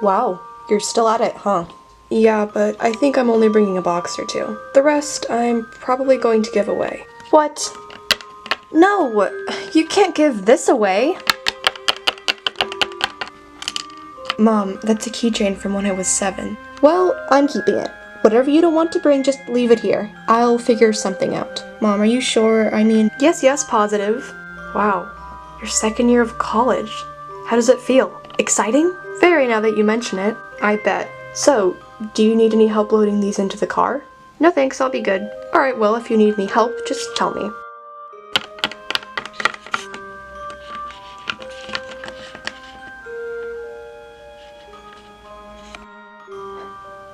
Wow, you're still at it, huh? Yeah, but I think I'm only bringing a box or two. The rest, I'm probably going to give away. What? No, you can't give this away. Mom, that's a keychain from when I was 7. Well, I'm keeping it. Whatever you don't want to bring, just leave it here. I'll figure something out. Mom, are you sure? I mean, yes, positive. Wow, your second year of college. How does it feel? Exciting? Very, now that you mention it. I bet. So, do you need any help loading these into the car? No thanks, I'll be good. Alright, well, if you need any help, just tell me.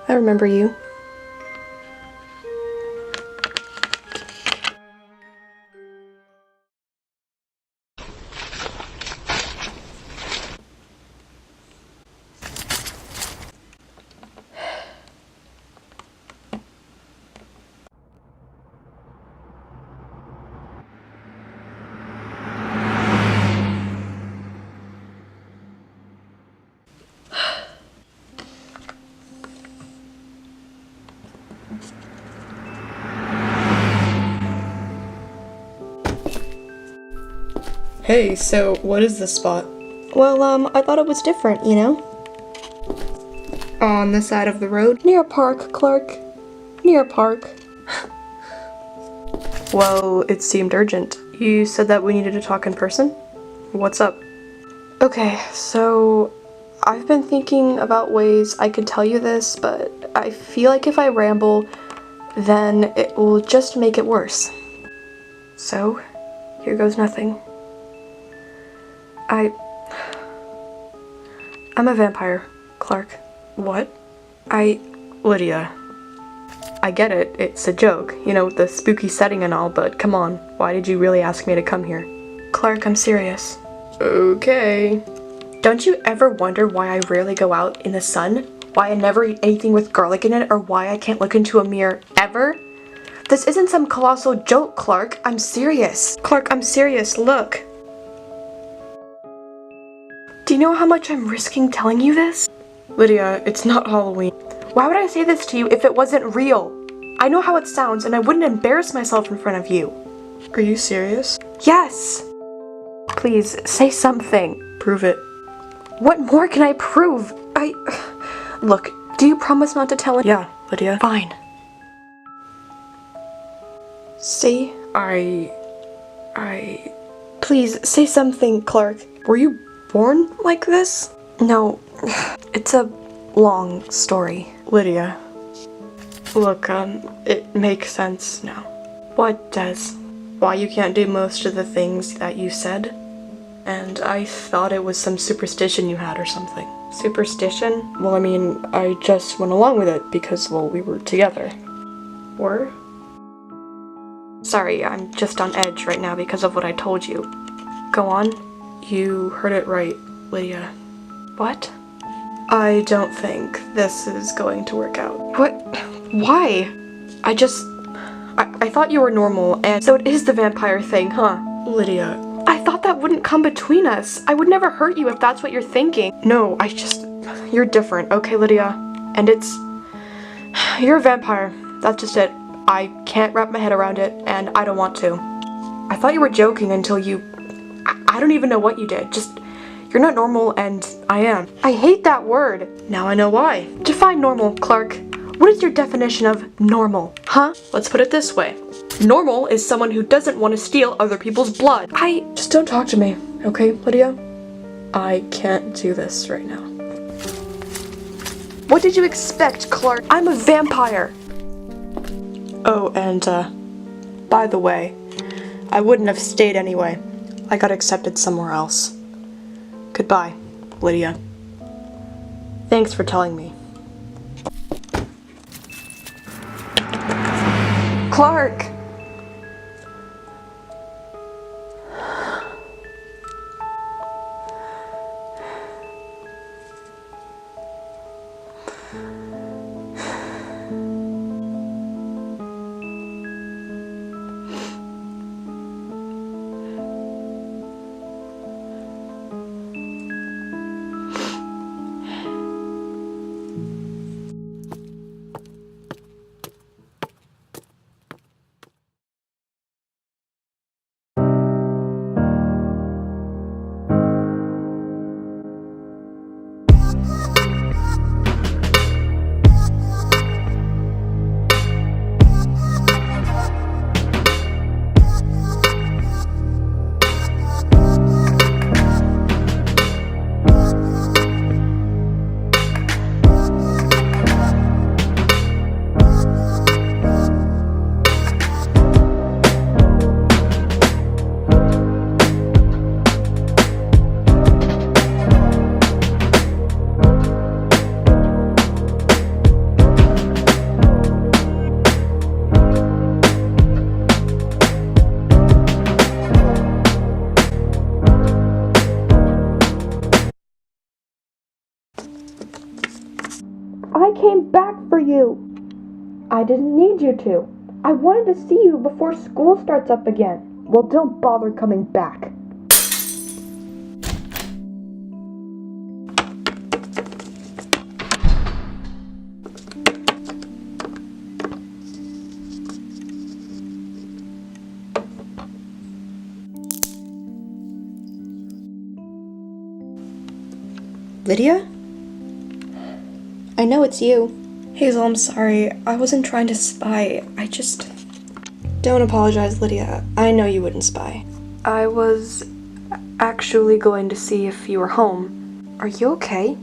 I remember you. Hey, so what is this spot? Well, I thought it was different, you know? On the side of the road? Near a park, Clark. Near a park. Well, it seemed urgent. You said that we needed to talk in person? What's up? Okay, so I've been thinking about ways I could tell you this, but I feel like if I ramble, then it will just make it worse. So, here goes nothing. I'm a vampire, Clark. What? Lydia. I get it, it's a joke, you know, the spooky setting and all, but come on, why did you really ask me to come here? Clark, I'm serious. Okay. Don't you ever wonder why I rarely go out in the sun? Why I never eat anything with garlic in it, or why I can't look into a mirror ever? This isn't some colossal joke, Clark. I'm serious. Clark, I'm serious, look. Do you know how much I'm risking telling you this? Lydia, it's not Halloween. Why would I say this to you if it wasn't real? I know how it sounds, and I wouldn't embarrass myself in front of you. Are you serious? Yes! Please, say something. Prove it. What more can I prove? Look, do you promise not to tell it? Yeah, Lydia. Fine. See? Please, say something, Clark. Were you born like this? No, it's a long story. Lydia. Look, it makes sense now. What does? Why you can't do most of the things that you said? And I thought it was some superstition you had or something. Superstition? Well, I mean, I just went along with it because, well, we were together. Were? Sorry, I'm just on edge right now because of what I told you. Go on. You heard it right, Lydia. What? I don't think this is going to work out. What? Why? I thought you were normal, and so it is the vampire thing, huh? Lydia. I thought that wouldn't come between us. I would never hurt you if that's what you're thinking. No, you're different, okay, Lydia? And you're a vampire. That's just it. I can't wrap my head around it, and I don't want to. I thought you were joking until I don't even know what you did. You're not normal, and I am. I hate that word. Now I know why. Define normal, Clark. What is your definition of normal, huh? Let's put it this way. Normal is someone who doesn't want to steal other people's blood. Just don't talk to me, okay, Lydia? I can't do this right now. What did you expect, Clark? I'm a vampire! Oh, and, by the way, I wouldn't have stayed anyway. I got accepted somewhere else. Goodbye, Lydia. Thanks for telling me. Clark! came back for you. I didn't need you to. I wanted to see you before school starts up again. Well, don't bother coming back. Lydia? I know it's you. Hazel, I'm sorry. I wasn't trying to spy. Don't apologize, Lydia. I know you wouldn't spy. I was actually going to see if you were home. Are you okay?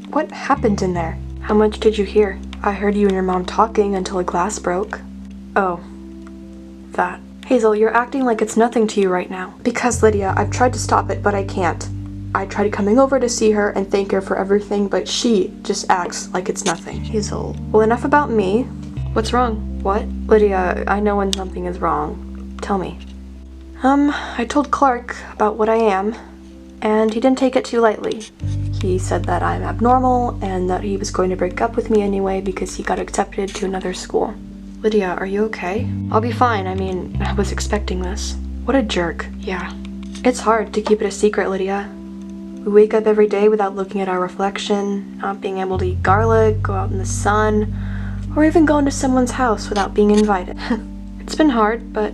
What happened in there? How much did you hear? I heard you and your mom talking until a glass broke. Oh, that. Hazel, you're acting like it's nothing to you right now. Because, Lydia, I've tried to stop it, but I can't. I tried coming over to see her and thank her for everything, but she just acts like it's nothing. Hazel. Well, enough about me. What's wrong? What? Lydia, I know when something is wrong. Tell me. I told Clark about what I am, and he didn't take it too lightly. He said that I'm abnormal, and that he was going to break up with me anyway because he got accepted to another school. Lydia, are you okay? I'll be fine. I mean, I was expecting this. What a jerk. Yeah. It's hard to keep it a secret, Lydia. We wake up every day without looking at our reflection, not being able to eat garlic, go out in the sun, or even go into someone's house without being invited. It's been hard, but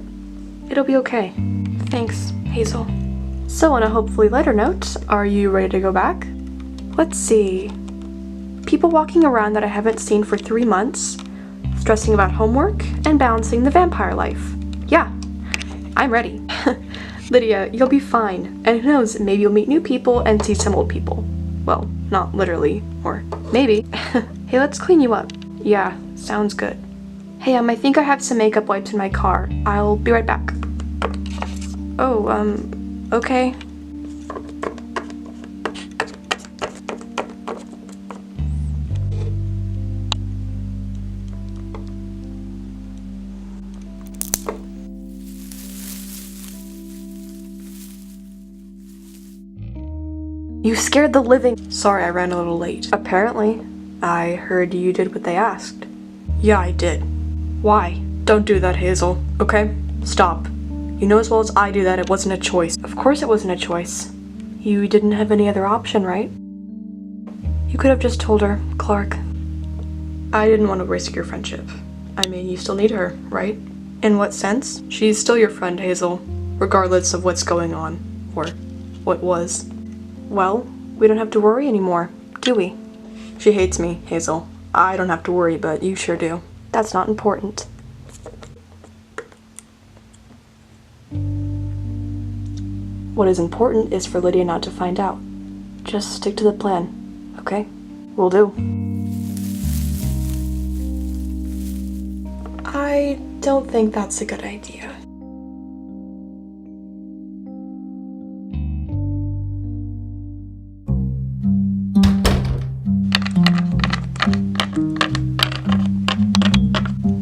it'll be okay. Thanks, Hazel. So on a hopefully lighter note, are you ready to go back? Let's see. People walking around that I haven't seen for 3 months, stressing about homework, and balancing the vampire life. Yeah, I'm ready. Lydia, you'll be fine, and who knows, maybe you'll meet new people and see some old people. Well, not literally, or maybe. Hey, let's clean you up. Yeah, sounds good. Hey, I think I have some makeup wipes in my car. I'll be right back. Oh, okay. You scared the living— Sorry, I ran a little late. Apparently. I heard you did what they asked. Yeah, I did. Why? Don't do that, Hazel, okay? Stop. You know as well as I do that it wasn't a choice. Of course it wasn't a choice. You didn't have any other option, right? You could have just told her, Clark. I didn't want to risk your friendship. I mean, you still need her, right? In what sense? She's still your friend, Hazel, regardless of what's going on, or what was. Well, we don't have to worry anymore, do we? She hates me, Hazel. I don't have to worry, but you sure do. That's not important. What is important is for Lydia not to find out. Just stick to the plan, okay? Will do. I don't think that's a good idea.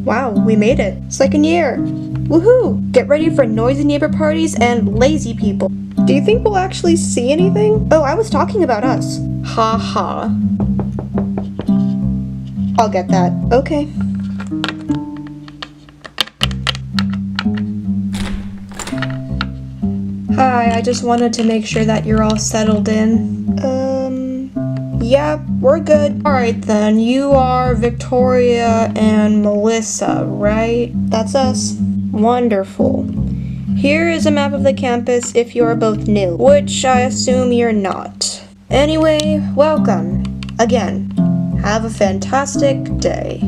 Wow, we made it. 2nd year. Woohoo! Get ready for noisy neighbor parties and lazy people. Do you think we'll actually see anything? Oh, I was talking about us. Ha ha. I'll get that. Okay. Hi, I just wanted to make sure that you're all settled in. Yeah, we're good. Alright then, you are Victoria and Melissa, right? That's us. Wonderful. Here is a map of the campus if you are both new, which I assume you're not. Anyway, welcome. Again, have a fantastic day.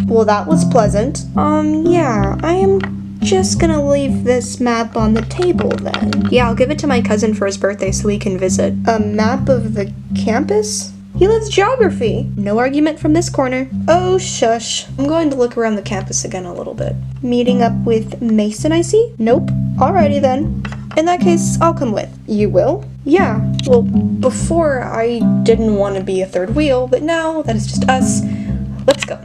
Well, that was pleasant. Yeah, I am just gonna leave this map on the table then. Yeah, I'll give it to my cousin for his birthday so he can visit. A map of the campus? He loves geography. No argument from this corner. Oh, shush. I'm going to look around the campus again a little bit. Meeting up with Mason, I see? Nope. Alrighty then. In that case, I'll come with. You will? Yeah. Well, before I didn't want to be a third wheel, but now that it's just us, let's go.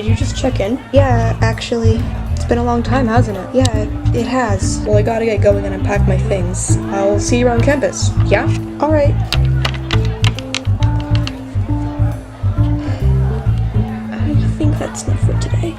did you just check in? Yeah, actually. It's been a long time, hasn't it? Yeah, it has. Well, I gotta get going and unpack my things. I'll see you around campus, yeah? Alright. I think that's enough for today.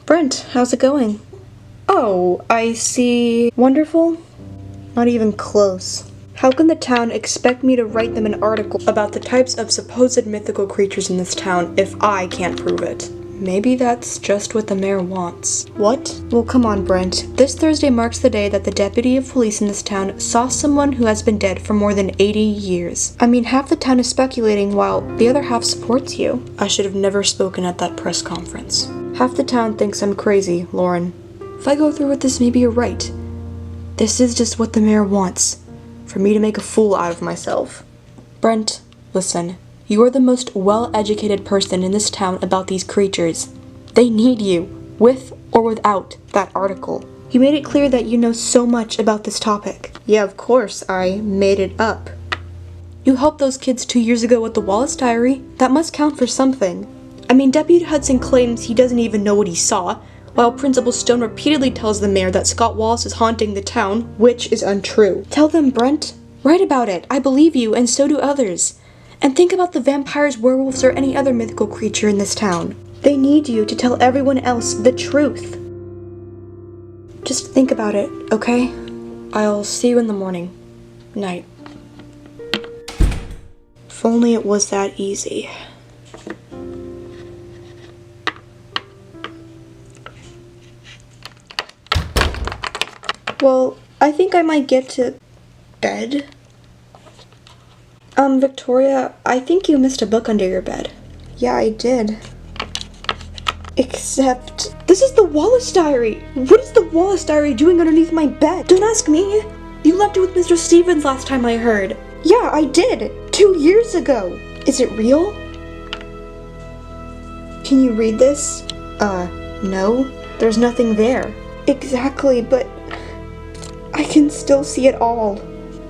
Brent, how's it going? Oh, I see. Wonderful? Not even close. How can the town expect me to write them an article about the types of supposed mythical creatures in this town if I can't prove it? Maybe that's just what the mayor wants. What? Well, come on, Brent. This Thursday marks the day that the deputy of police in this town saw someone who has been dead for more than 80 years. I mean, half the town is speculating while the other half supports you. I should have never spoken at that press conference. Half the town thinks I'm crazy, Lauren. If I go through with this, maybe you're right. This is just what the mayor wants. For me to make a fool out of myself. Brent, listen. You are the most well-educated person in this town about these creatures. They need you, with or without that article. You made it clear that you know so much about this topic. Yeah, of course, I made it up. You helped those kids 2 years ago with the Wallace diary. That must count for something. I mean, Deputy Hudson claims he doesn't even know what he saw, while Principal Stone repeatedly tells the mayor that Scott Wallace is haunting the town, which is untrue. Tell them, Brent. Write about it. I believe you, and so do others. And think about the vampires, werewolves, or any other mythical creature in this town. They need you to tell everyone else the truth. Just think about it, okay? I'll see you in the morning. Night. If only it was that easy. Well, I think I might get to bed. Victoria, I think you missed a book under your bed. Yeah, I did. Except, this is the Wallace diary! What is the Wallace diary doing underneath my bed? Don't ask me! You left it with Mr. Stevens last time I heard. Yeah, I did! 2 years ago! Is it real? Can you read this? No. There's nothing there. Exactly, but I can still see it all.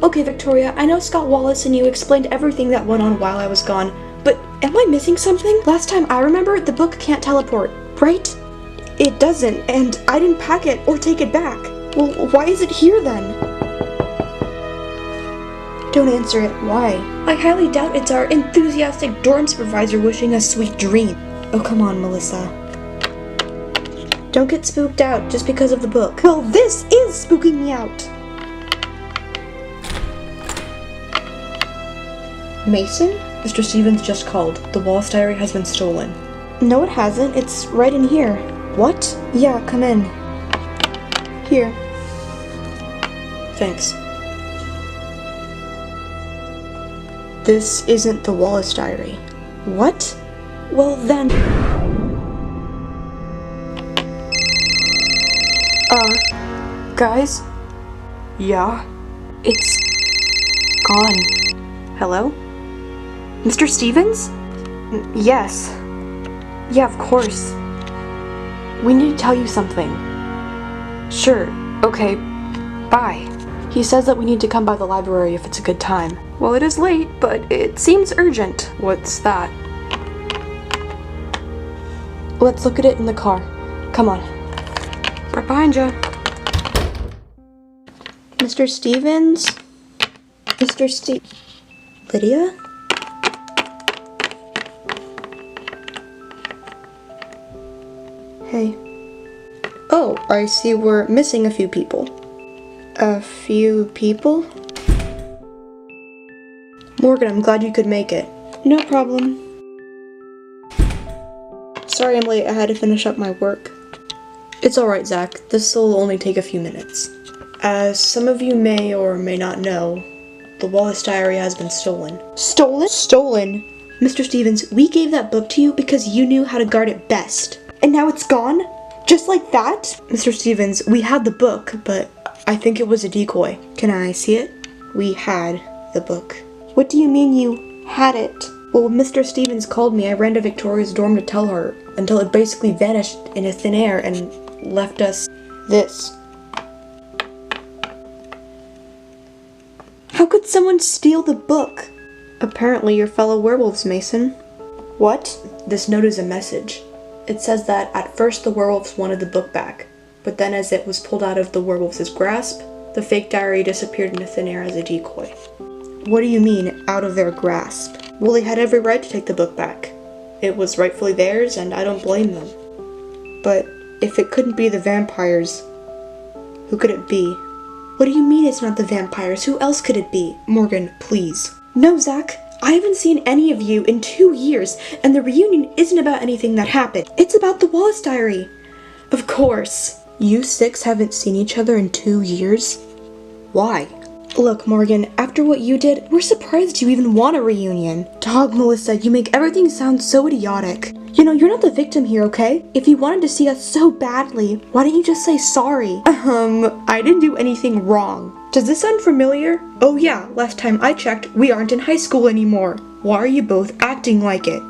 Okay, Victoria, I know Scott Wallace and you explained everything that went on while I was gone, but am I missing something? Last time I remember, the book can't teleport, right? It doesn't, and I didn't pack it or take it back. Well, why is it here then? Don't answer it. Why? I highly doubt it's our enthusiastic dorm supervisor wishing us sweet dreams. Oh, come on, Melissa. Don't get spooked out just because of the book. Well, this is spooking me out! Mason? Mr. Stevens just called. The Wallace diary has been stolen. No, it hasn't. It's right in here. What? Yeah, come in. Here. Thanks. This isn't the Wallace diary. What? Well then... Guys? Yeah? It's... gone. Hello? Mr. Stevens? Yes. Yeah, of course. We need to tell you something. Sure. Okay. Bye. He says that we need to come by the library if it's a good time. Well, it is late, but it seems urgent. What's that? Let's look at it in the car. Come on. Right behind you. Mr. Stevens? Mr. Lydia? Hey. Oh, I see we're missing a few people. A few people? Morgan, I'm glad you could make it. No problem. Sorry I'm late, I had to finish up my work. It's alright, Zach. This will only take a few minutes. As some of you may or may not know, the Wallace diary has been stolen. Stolen? Stolen? Mr. Stevens, we gave that book to you because you knew how to guard it best. And now it's gone? Just like that? Mr. Stevens, we had the book, but I think it was a decoy. Can I see it? We had the book. What do you mean you had it? Well, when Mr. Stevens called me, I ran to Victoria's dorm to tell her, until it basically vanished into thin air and left us this. How could someone steal the book? Apparently your fellow werewolves, Mason. What? This note is a message. It says that at first the werewolves wanted the book back, but then as it was pulled out of the werewolves' grasp, the fake diary disappeared into thin air as a decoy. What do you mean, out of their grasp? Well, they had every right to take the book back. It was rightfully theirs, and I don't blame them. But if it couldn't be the vampires, who could it be? What do you mean it's not the vampires? Who else could it be? Morgan, please. No, Zach. I haven't seen any of you in 2 years, and the reunion isn't about anything that happened. It's about the Waltz diary. Of course. You 6 haven't seen each other in 2 years? Why? Look, Morgan, after what you did, we're surprised you even want a reunion. Dog, Melissa, you make everything sound so idiotic. You know, you're not the victim here, okay? If you wanted to see us so badly, why didn't you just say sorry? I didn't do anything wrong. Does this sound familiar? Oh yeah, last time I checked, we aren't in high school anymore. Why are you both acting like it?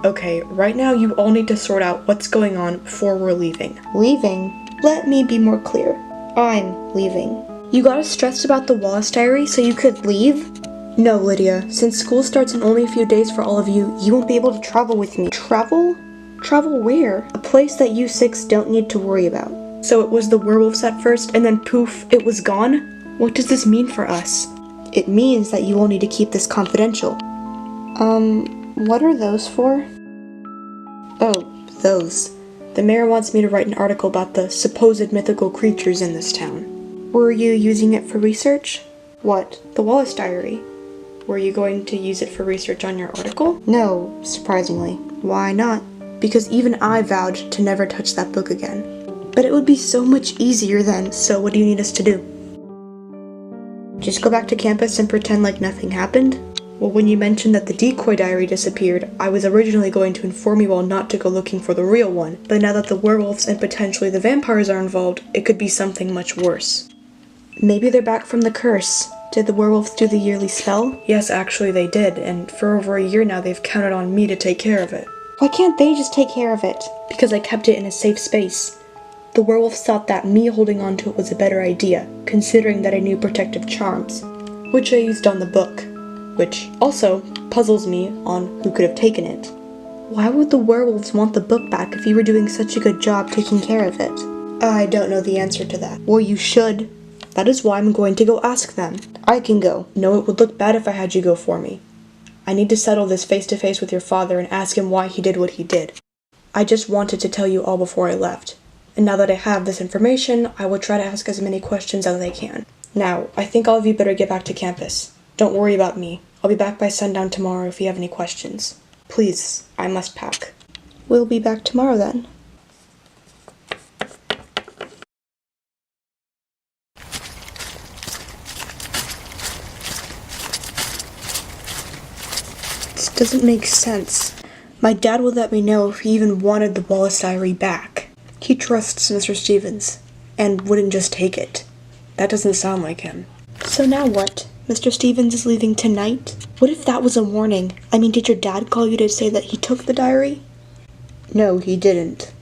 Okay, right now you all need to sort out what's going on before we're leaving. Leaving? Let me be more clear. I'm leaving. You got us stressed about the Waltz diary so you could leave? No, Lydia. Since school starts in only a few days for all of you, you won't be able to travel with me. Travel? Travel where? A place that you 6 don't need to worry about. So it was the werewolves at first, and then poof, it was gone? What does this mean for us? It means that you will need to keep this confidential. What are those for? Oh, those. The mayor wants me to write an article about the supposed mythical creatures in this town. Were you using it for research? What? The Waltz diary. Were you going to use it for research on your article? No, surprisingly. Why not? Because even I vowed to never touch that book again. But it would be so much easier then, so what do you need us to do? Just go back to campus and pretend like nothing happened? Well, when you mentioned that the decoy diary disappeared, I was originally going to inform you all not to go looking for the real one, but now that the werewolves and potentially the vampires are involved, it could be something much worse. Maybe they're back from the curse. Did the werewolves do the yearly spell? Yes, actually they did, and for over a year now they've counted on me to take care of it. Why can't they just take care of it? Because I kept it in a safe space. The werewolves thought that me holding on to it was a better idea, considering that I knew protective charms, which I used on the book, which also puzzles me on who could have taken it. Why would the werewolves want the book back if you were doing such a good job taking care of it? I don't know the answer to that. Well, you should. That is why I'm going to go ask them. I can go. No, it would look bad if I had you go for me. I need to settle this face-to-face with your father and ask him why he did what he did. I just wanted to tell you all before I left. And now that I have this information, I will try to ask as many questions as I can. Now, I think all of you better get back to campus. Don't worry about me. I'll be back by sundown tomorrow if you have any questions. Please, I must pack. We'll be back tomorrow then. This doesn't make sense. My dad would let me know if he even wanted the Waltz diary back. He trusts Mr. Stevens, and wouldn't just take it. That doesn't sound like him. So now what? Mr. Stevens is leaving tonight? What if that was a warning? I mean, did your dad call you to say that he took the diary? No, he didn't.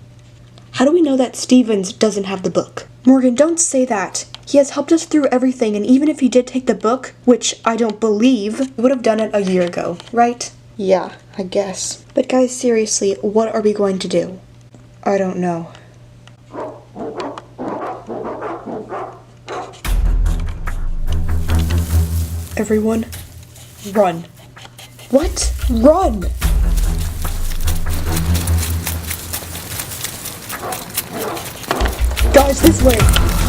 How do we know that Stevens doesn't have the book? Morgan, don't say that. He has helped us through everything, and even if he did take the book, which I don't believe, he would have done it a year ago, right? Yeah, I guess. But guys, seriously, what are we going to do? I don't know. Everyone, run. What? Run! Guys, this way!